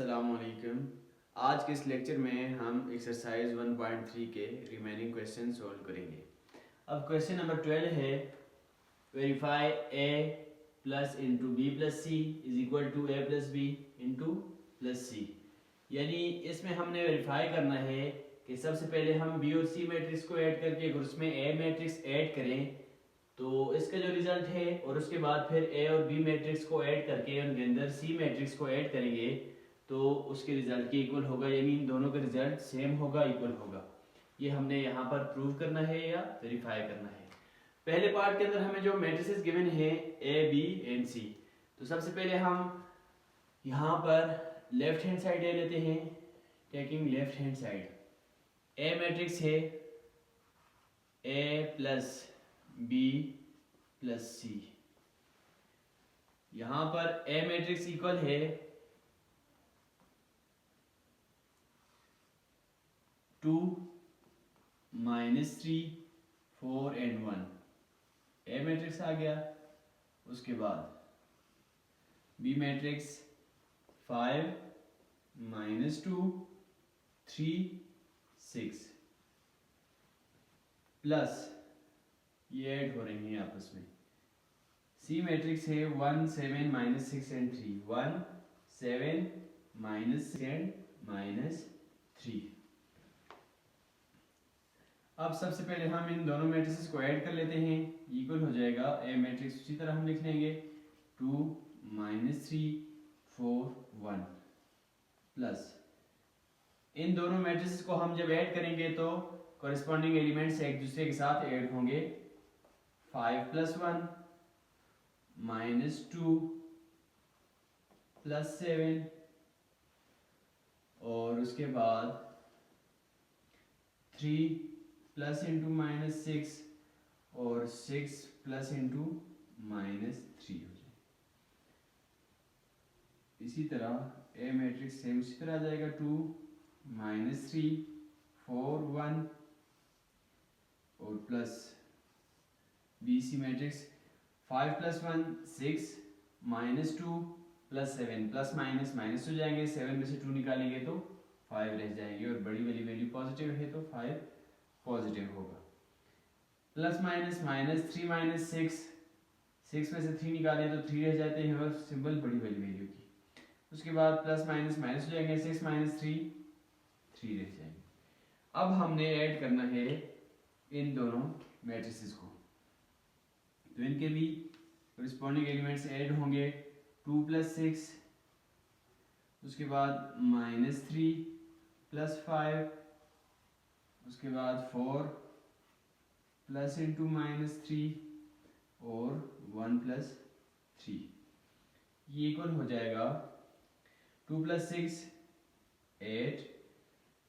अस्सलाम वालेकुम। आज के इस लेक्चर में हम एक्सरसाइज 1.3 के रिमेनिंग क्वेश्चन सॉल्व करेंगे। अब क्वेश्चन नंबर 12 है, verify a plus into B plus C is equal to a plus B into plus C. यानी इसमें हमने वेरीफाई करना है कि सबसे पहले हम बी और सी मैट्रिक्स को ऐड करके अगर उसमें a मैट्रिक्स ऐड करें तो इसका जो रिजल्ट है, और उसके बाद फिर ए और बी मैट्रिक्स को ऐड करके उनके अंदर सी मैट्रिक्स को ऐड करेंगे तो उसके रिजल्ट के इक्वल होगा, यानी इन दोनों का रिजल्ट सेम होगा, इक्वल होगा। ये हमने यहाँ पर प्रूव करना है या वेरीफाई करना है। पहले पार्ट के अंदर हमें जो मैट्रिसेस गिवन है ए बी एंड सी, तो सबसे पहले हम यहाँ पर लेफ्ट हैंड साइड ले लेते हैं। टेकिंग लेफ्ट हैंड साइड, ए मैट्रिक्स है ए प्लस बी प्लस सी। यहां पर ए मैट्रिक्स इक्वल है 2 -3 4 एंड 1। ए मैट्रिक्स आ गया। उसके बाद बी मैट्रिक्स 5 -2 3 6 प्लस ये ऐड हो रही हैं आपस में। सी मैट्रिक्स है 1 7 -6 एंड 3 1 7 -6 एंड -3। अब सबसे पहले हम इन दोनों मैट्रिसेस को ऐड कर लेते हैं। इक्वल हो जाएगा ए मैट्रिक्स, उसी तरह हम लिख लेंगे 2 -3 4 1 प्लस इन दोनों मैट्रिसेस को हम जब ऐड करेंगे तो कॉरेस्पॉन्डिंग एलिमेंट्स एक दूसरे के साथ ऐड होंगे। 5 + 1 -2 + 7 और उसके बाद 3 प्लस इंटू -6 और 6 प्लस इंटू -3 हो जाए। इसी तरह ए मैट्रिक्स सेम उसी तरह आ जाएगा 2 -3 4 1 और plus B C matrix 5 + 1 6 -2 + 7 plus minus minus हो जाएंगे। 7 में से 2 निकालेंगे तो 5 रह जाएंगे और बड़ी वाली वैल्यू पॉजिटिव है तो 5 पॉजिटिव होगा। प्लस माइनस माइनस 3 - 6 6 में से 3 निकालें तो 3 रह जाते हैं और सिंबल बड़ी वाली वैल्यू की। उसके बाद प्लस माइनस माइनस हो जाएंगे। 6 - 3 3 रह जाएंगे। अब हमने ऐड करना है इन दोनों मैट्रिसेस को, तो इनके भी कॉरेस्पॉन्डिंग एलिमेंट्स ऐड होंगे। 2 + 6 उसके बाद -3 + 5 उसके बाद 4 प्लस इंटू -3 और 1 + 3। ये इक्वल हो जाएगा 2 + 6 8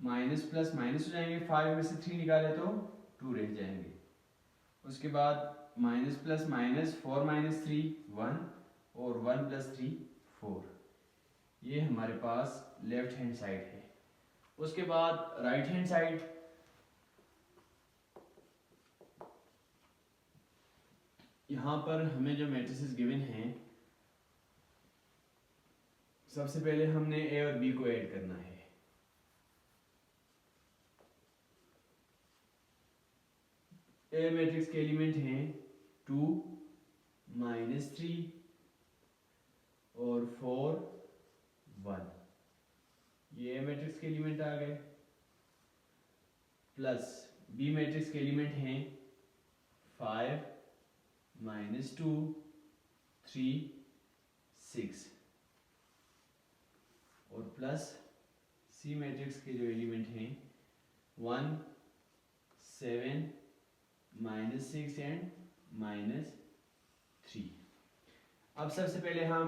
माइनस प्लस माइनस हो जाएंगे। 5 में से 3 निकाले तो 2 रह जाएंगे। उसके बाद माइनस प्लस माइनस 4 - 3 1 और 1 + 3 4। ये हमारे पास लेफ्ट हैंड साइड है। उसके बाद राइट हैंड साइड, यहाँ पर हमें जो मैट्रिसेस गिवन हैं सबसे पहले हमने ए और बी को ऐड करना है। ए मैट्रिक्स के एलिमेंट हैं 2 -3 और 4 1। ये ए मैट्रिक्स के एलिमेंट आ गए। प्लस बी मैट्रिक्स के एलिमेंट हैं 5 -2 3 6 और प्लस सी मैट्रिक्स के जो एलिमेंट हैं 1 7 -6 एंड -3। अब सबसे पहले हम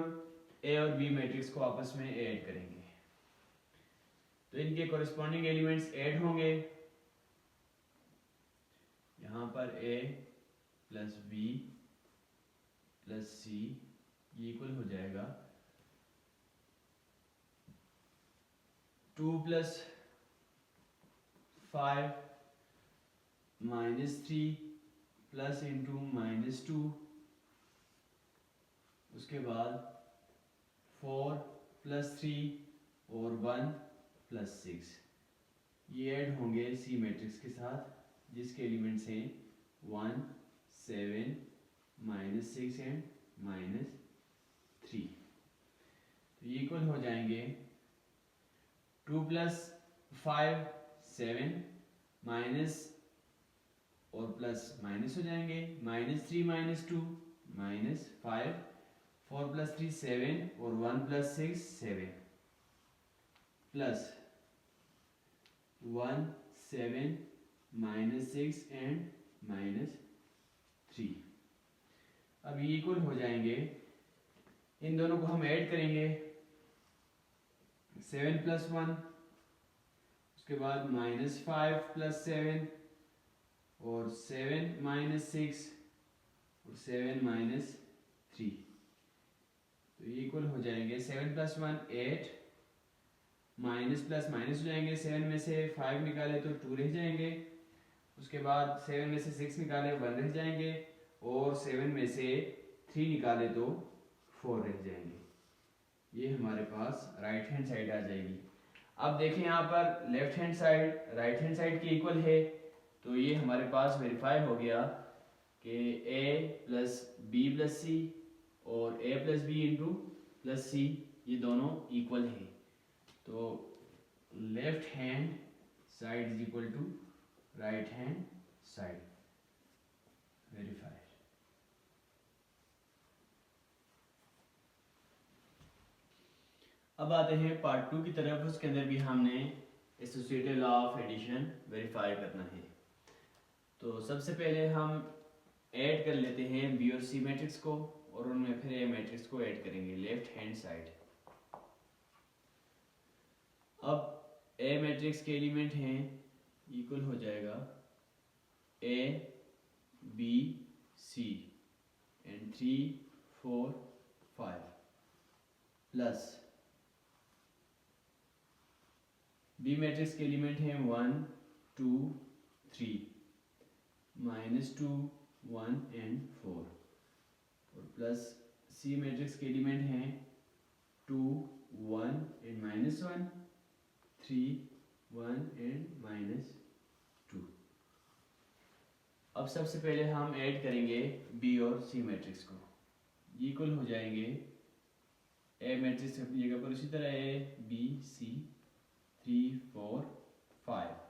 ए और बी मैट्रिक्स को आपस में ऐड करेंगे, तो इनके कॉरेस्पॉन्डिंग एलिमेंट्स ऐड होंगे। यहाँ पर ए प्लस बी प्लस सी इक्वल हो जाएगा 2 + 5 -3 प्लस इंटू -2 उसके बाद 4 + 3 और 1 प्लस 6 ये ऐड होंगे सी मैट्रिक्स के साथ जिसके एलिमेंट्स हैं 1, 7, -6 एंड -3। तो ये इक्वल हो जाएंगे 2 + 5 7 माइनस और प्लस माइनस हो जाएंगे, -3 - 2 -5, 4 + 3 7 और 1 + 6 7 प्लस 1 7 -6 एंड -3। अब ये इक्वल हो जाएंगे, इन दोनों को हम ऐड करेंगे 7 + 1, उसके बाद -5 + 7 और 7 - 6 और 7 - 3। तो ये इक्वल हो जाएंगे 7 + 1 8, माइनस प्लस माइनस हो जाएंगे, 7 में से 5 निकाले तो 2 रह जाएंगे, उसके बाद 7 में से 6 निकाले 1 रह जाएंगे और 7 में से 3 निकाले तो 4 रह जाएंगे। ये हमारे पास राइट हैंड साइड आ जाएगी। अब देखें यहाँ पर left hand side right hand side के इक्वल है, तो ये हमारे पास वेरीफाई हो गया कि a + b + c और a + b + c ये दोनों इक्वल है। तो left hand side is equal to right hand side, verified. अब आते हैं पार्ट 2 की तरफ, उसके अंदर भी हमने associated law of addition verify करना है। तो सबसे पहले हम ऐड कर लेते हैं बी और सी मैट्रिक्स को और उनमें फिर ए मैट्रिक्स को ऐड करेंगे लेफ्ट हैंड साइड। अब ए मैट्रिक्स के एलिमेंट हैं, इक्वल हो जाएगा A B C and 3 4 5 plus B matrix के एलिमेंट हैं 1 2 3 -2 1 एंड 4 और प्लस सी मैट्रिक्स के एलिमेंट हैं 2 1 एंड -1 3 1 एंड -2। अब सबसे पहले हम ऐड करेंगे बी और सी मैट्रिक्स को, इक्वल हो जाएंगे ए मैट्रिक्स अपनी जगह पर उसी तरह ए बी सी 3 4 5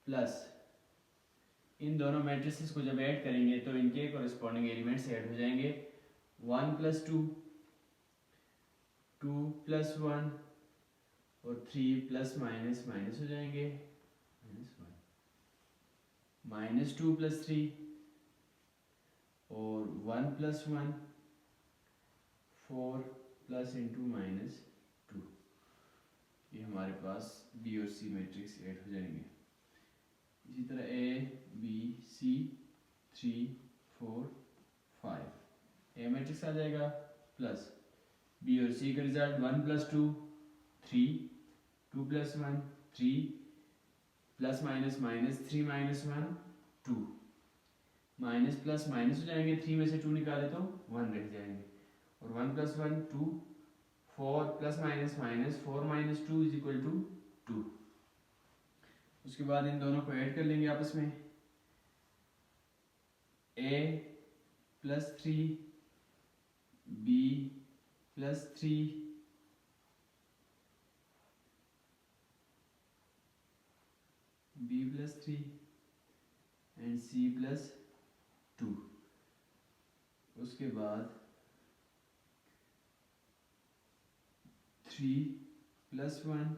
प्लस इन दोनों मैट्रिसेस को जब ऐड करेंगे तो इनके कॉरेस्पॉन्डिंग एलिमेंट्स ऐड हो जाएंगे 1 + 2 2 + 1 और 3 प्लस माइनस माइनस हो जाएंगे -2 + 3 और 1 + 1 4 प्लस इंटू -2। ये हमारे पास बी और सी मैट्रिक्स ऐड हो जाएंगे। इसी तरह ए बी सी 3 4 5 ए मैट्रिक्स आ जाएगा प्लस बी और सी का result 1 + 2 3 2 + 1 3 plus minus minus 3 - 1 2 minus plus minus हो जाएंगे, 3 में से 2 निकाले तो 1 रह जाएंगे और 1 + 1 2 4 प्लस माइनस माइनस 4 - 2 = 2। उसके बाद इन दोनों को ऐड कर लेंगे आपस में, a + 3 b + 3 b + 3 and c + 2। उसके बाद 3 + 1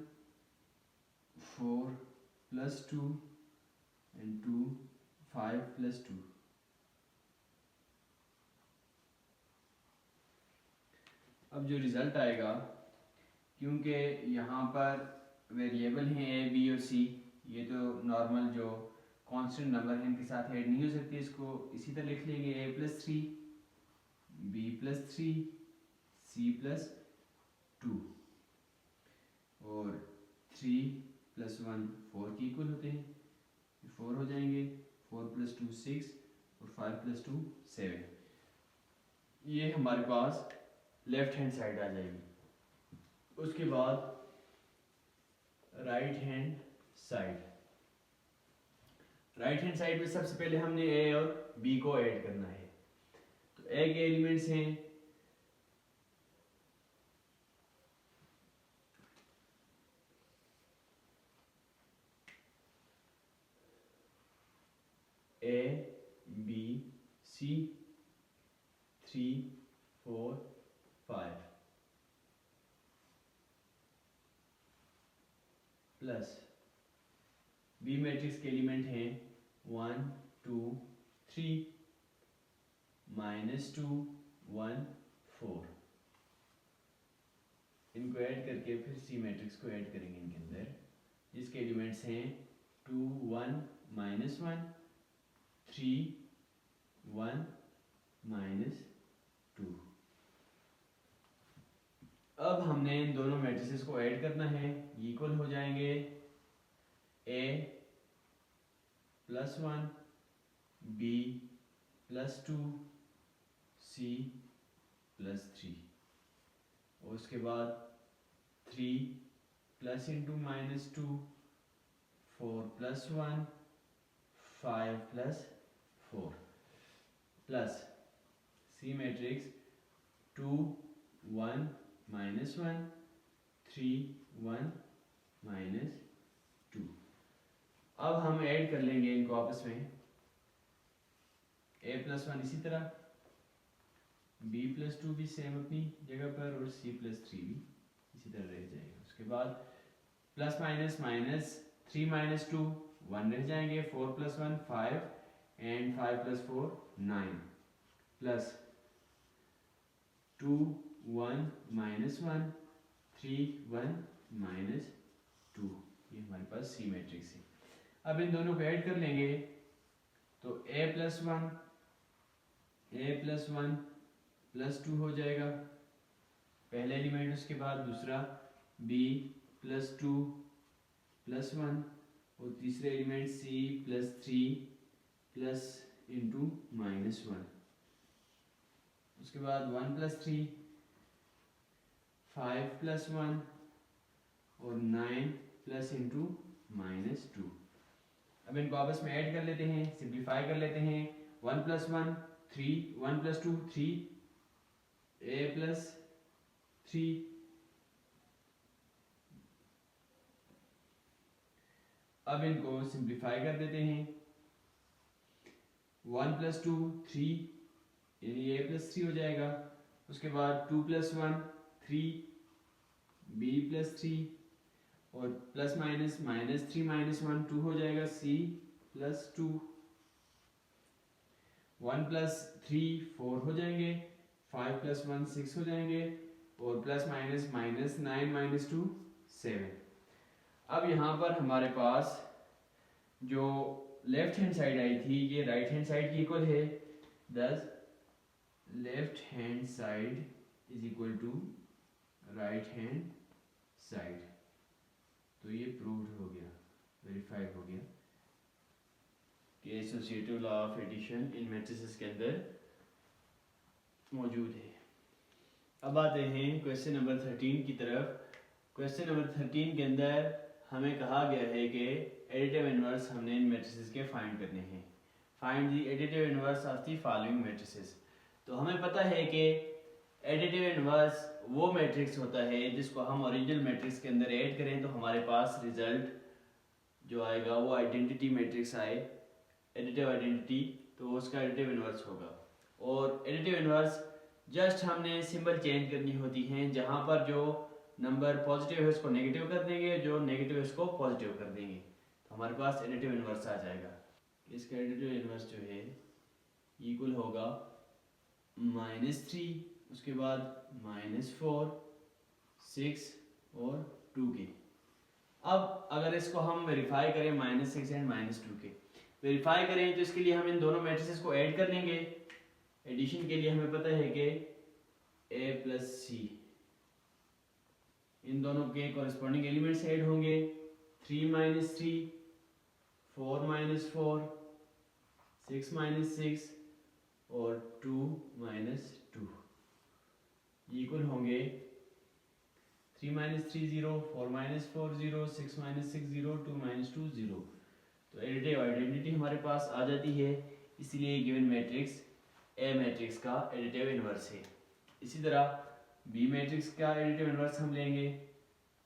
4 + 2 एंड 2 5 + 2। अब जो रिजल्ट आएगा, क्योंकि यहाँ पर वेरिएबल हैं ए बी और सी, ये तो नॉर्मल जो कांस्टेंट नंबर है इनके साथ ऐड नहीं हो सकती, इसको इसी तरह लिख लेंगे a + 3 b + 3 c + 2 और 3 + 1 4 के इक्वल होते हैं, 4 हो जाएंगे, 4 + 2 6 और 5 + 2 7। ये हमारे पास लेफ्ट हैंड साइड आ जाएगी। उसके बाद right hand side. Right hand side में सबसे पहले हमने ए और बी को ऐड करना है। तो ए के एलिमेंट्स हैं A B C 3 4 5 plus B matrix के एलिमेंट हैं 1 2 3 -2 1 4। इनको ऐड करके फिर सी मैट्रिक्स को ऐड करेंगे इनके अंदर, जिसके एलिमेंट्स हैं 2 1 -1 3 1 -2। अब हमने इन दोनों मैट्रिसेस को ऐड करना है, इक्वल हो जाएंगे a +1 b +2 c +3 और उसके बाद 3 + (2) -2 4 +1 5 +4 प्लस सी मैट्रिक्स 2 1 -1 3 1 -2। अब हम ऐड कर लेंगे इनको आपस में, a +1 इसी तरह, b +2 भी सेम अपनी जगह पर और c +3 भी इसी तरह रह जाएगा। उसके बाद प्लस माइनस माइनस 3 -2 1 रह जाएंगे, 4 + 1 5 एंड 5 + 4 9 प्लस 2 1 -1 3 1 -2। ये हमारे पास सी मैट्रिक्स है। अब इन दोनों को ऐड कर लेंगे तो a +1 +2 हो जाएगा पहला एलिमेंट, उसके बाद दूसरा b +2 +1 और तीसरे एलिमेंट c +3 +(-1), उसके बाद 1 + 3 5 + 1 और 9 +(-2). अब इनको आपस में ऐड कर लेते हैं, सिंप्लीफाई कर लेते हैं। 1 + 1 3 1 + 2 3 a +3 अब इनको सिंप्लीफाई कर देते हैं। 1 + 2 3 यानी a +3 हो जाएगा, उसके बाद 2 + 1 3 b +3 और प्लस माइनस -3 -1 2 हो जाएगा, c +2 1 + 3 4 हो जाएंगे, 5 + 1 6 हो जाएंगे और प्लस माइनस -9 -2 7। अब यहाँ पर हमारे पास जो लेफ्ट हैंड साइड आई थी ये राइट हैंड साइड की इक्वल है, thus left hand side is equal to right hand side. तो ये प्रूव्ड हो गया, वेरीफाइड हो गया कि associative law of addition in matrices के अंदर मौजूद है। अब आते हैं क्वेश्चन नंबर 13 की तरफ। क्वेश्चन नंबर 13 के अंदर हमें कहा गया है कि एडिटिव इनवर्स हमने इन मैट्रिसेस के फाइंड करने हैं। Find the additive inverse of the following matrices. तो हमें पता है कि एडिटिव इनवर्स वो मैट्रिक्स होता है जिसको हम ओरिजिनल मैट्रिक्स के अंदर ऐड करें तो हमारे पास रिजल्ट जो आएगा वो आइडेंटिटी मैट्रिक्स आए, एडिटिव आइडेंटिटी, तो उसका एडिटिव इनवर्स होगा। और एडिटिव इनवर्स जस्ट हमने सिंबल चेंज करनी होती हैं, जहाँ पर जो नंबर पॉजिटिव है उसको नेगेटिव कर देंगे, जो नेगेटिव है उसको पॉजिटिव कर देंगे, तो हमारे पास एडिटिव इनवर्स आ जाएगा। इसका एडिटिव इनवर्स जो है इक्वल होगा -3, उसके बाद -4 6 और 2 के। अब अगर इसको हम वेरीफाई करें -6 एंड -2 के वेरीफाई करें तो इसके लिए हम इन दोनों मैट्रिसेस को ऐड कर लेंगे। एडिशन के लिए हमें पता है कि a + c, इन दोनों के कॉरेस्पॉन्डिंग एलिमेंट्स ऐड होंगे, 3 - 3 4 - 4 6 - 6 और 2 - 2 इक्वल होंगे 3 माइनस 3 0, 4 माइनस 4 0, 6 माइनस 6 0, 2 माइनस 2 0। तो एडिटिव आइडेंटिटी हमारे पास आ जाती है, इसलिए गिवन मैट्रिक्स ए मैट्रिक्स का एडिटिव इनवर्स है। इसी तरह बी मैट्रिक्स का एडिटिव इनवर्स हम लेंगे।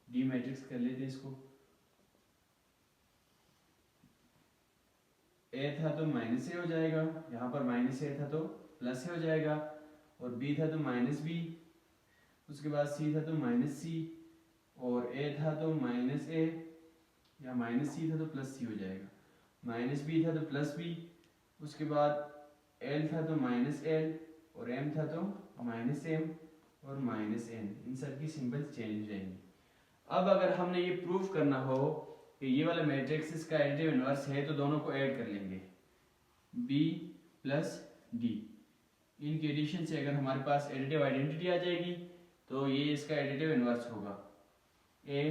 डी मैट्रिक्स कर लेते हैं इसको। ए था तो माइनस ए हो जाएगा, यहाँ पर माइनस ए था तो प्लस ए हो जाएगा, और बी था तो माइनस बी, उसके बाद सी था तो माइनस सी, और ए था तो माइनस ए, या माइनस सी था तो प्लस सी हो जाएगा, माइनस बी था तो प्लस बी, उसके बाद एल था तो माइनस एल, और एम था तो माइनस एम और माइनस एन। इन सब की सिंबल्स चेंज हो जाएंगे। अब अगर हमने ये प्रूफ करना हो कि ये वाला मैट्रिक्स इसका एडिटिव इनवर्स है, तो दोनों को ऐड कर लेंगे, b प्लस डी। इनके एडिशन से अगर हमारे पास एडिटिव आइडेंटिटी आ जाएगी, तो ये इसका एडिटिव इनवर्स होगा, a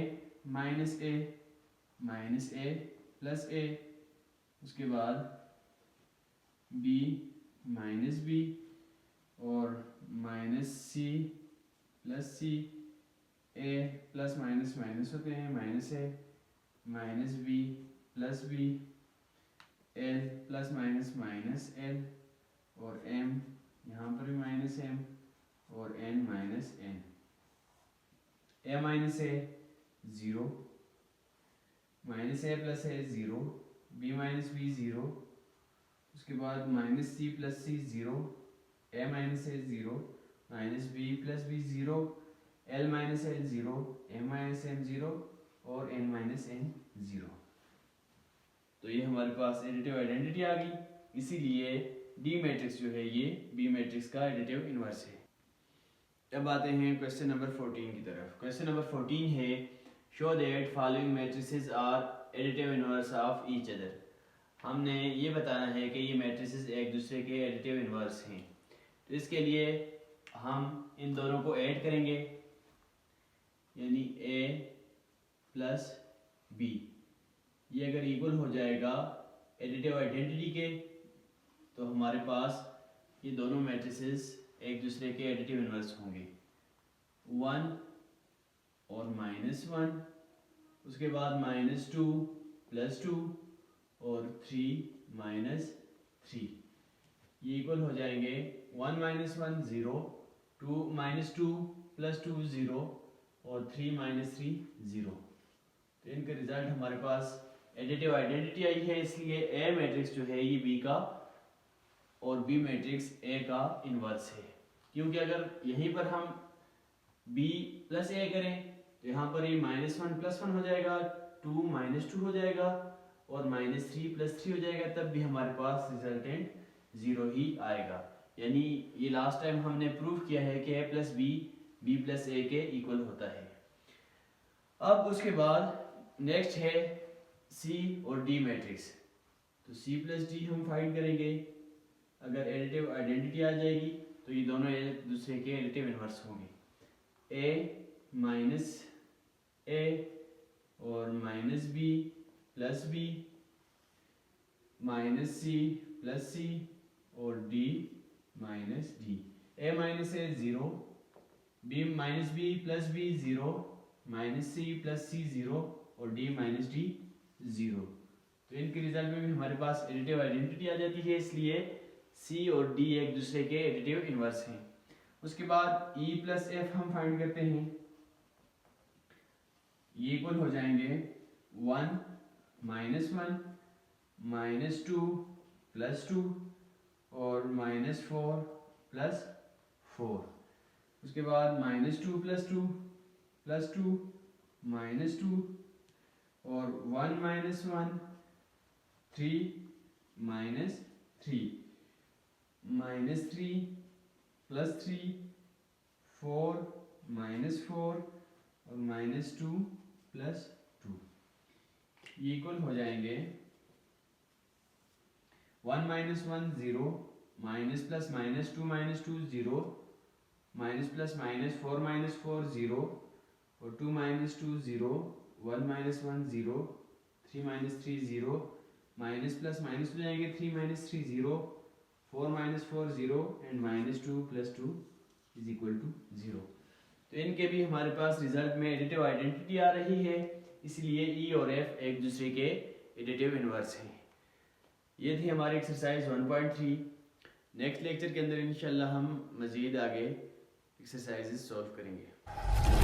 minus A plus A, उसके बाद b माइनस बी, और minus C plus C, a plus minus minus होते हैं, minus A minus B plus B, L plus minus minus L, और m यहाँ पर भी माइनस एम, और n minus N. a minus A 0, minus A plus A 0, b minus B 0, उसके बाद minus C plus C 0, a minus A 0, minus B plus B 0, l minus l 0, m minus m 0, और n minus N 0। तो ये हमारे पास additive identity आ गई, इसीलिए D matrix जो है ये बी मैट्रिक्स का एडिटिव इनवर्स है। अब आते हैं क्वेश्चन नंबर 14 की तरफ। क्वेश्चन नंबर 14 है, show that following matrices are additive inverse of each other. हमने ये बताना है कि ये मैट्रिसेस एक दूसरे के एडिटिव इनवर्स हैं। तो इसके लिए हम इन दोनों को ऐड करेंगे, यानी a प्लस b। ये अगर इक्वल हो जाएगा एडिटिव आइडेंटिटी के, तो हमारे पास ये दोनों मैट्रिसेस एक दूसरे के एडिटिव इनवर्स होंगे, 1 और -1, उसके बाद -2 प्लस 2, और 3 माइनस 3। ये इक्वल हो जाएंगे 1 माइनस 1 0, 2 माइनस 2 प्लस 2 0, और 3 माइनस 3 0। तो इनका रिजल्ट हमारे पास एडिटिव आइडेंटिटी आई है, इसलिए ए मैट्रिक्स जो है ये बी का और बी मैट्रिक्स ए का इनवर्स है। क्योंकि अगर यहीं पर हम b प्लस ए करें, तो यहाँ पर ये -1 प्लस 1 हो जाएगा, 2 माइनस 2 हो जाएगा, और -3 प्लस 3 हो जाएगा, तब भी हमारे पास रिजल्टेंट 0 ही आएगा। यानी ये लास्ट टाइम हमने प्रूव किया है कि a plus B B plus A के इक्वल होता है। अब उसके बाद नेक्स्ट है C और D मैट्रिक्स। तो C प्लस डी हम फाइंड करेंगे। अगर एडिटिव आइडेंटिटी आ जाएगी, तो ये दोनों एक दूसरे के एडिटिव इनवर्स होंगे, a माइनस ए और minus B plus B, minus C plus C, और d minus D. a minus A 0, b minus B plus B 0, minus C plus C 0, और d माइनस डी 0। तो इनके result में भी हमारे पास additive identity आ जाती है, इसलिए C और D एक दूसरे के एडिटिव इनवर्स हैं। उसके बाद E प्लस एफ हम फाइंड करते हैं। ये इक्वल हो जाएंगे 1 माइनस 1 माइनस 2 प्लस 2, और -4 प्लस 4। उसके बाद -2 प्लस 2 प्लस 2 -2, और 1 माइनस 1 3 माइनस 3, -3 प्लस 3 4 -4, और -2 प्लस 2। ये इक्वल हो जाएंगे 1 minus 1 0, minus plus -2 0, minus plus -4 0, और 2 minus 2 0, 1 minus 1 0, 3 minus 3 0, minus plus minus हो जाएंगे 3 minus 3 0, 4 minus 4 0, and -2 plus 2 is equal to 0। तो तो इनके भी हमारे पास रिजल्ट में एडिटिव आइडेंटिटी आ रही है, इसलिए ई और एफ एक दूसरे के एडिटिव इनवर्स हैं। ये थी हमारी एक्सरसाइज 1.3। नेक्स्ट लेक्चर के अंदर इंशाल्लाह हम मज़ीद आगे एक्सरसाइजेस सॉल्व करेंगे।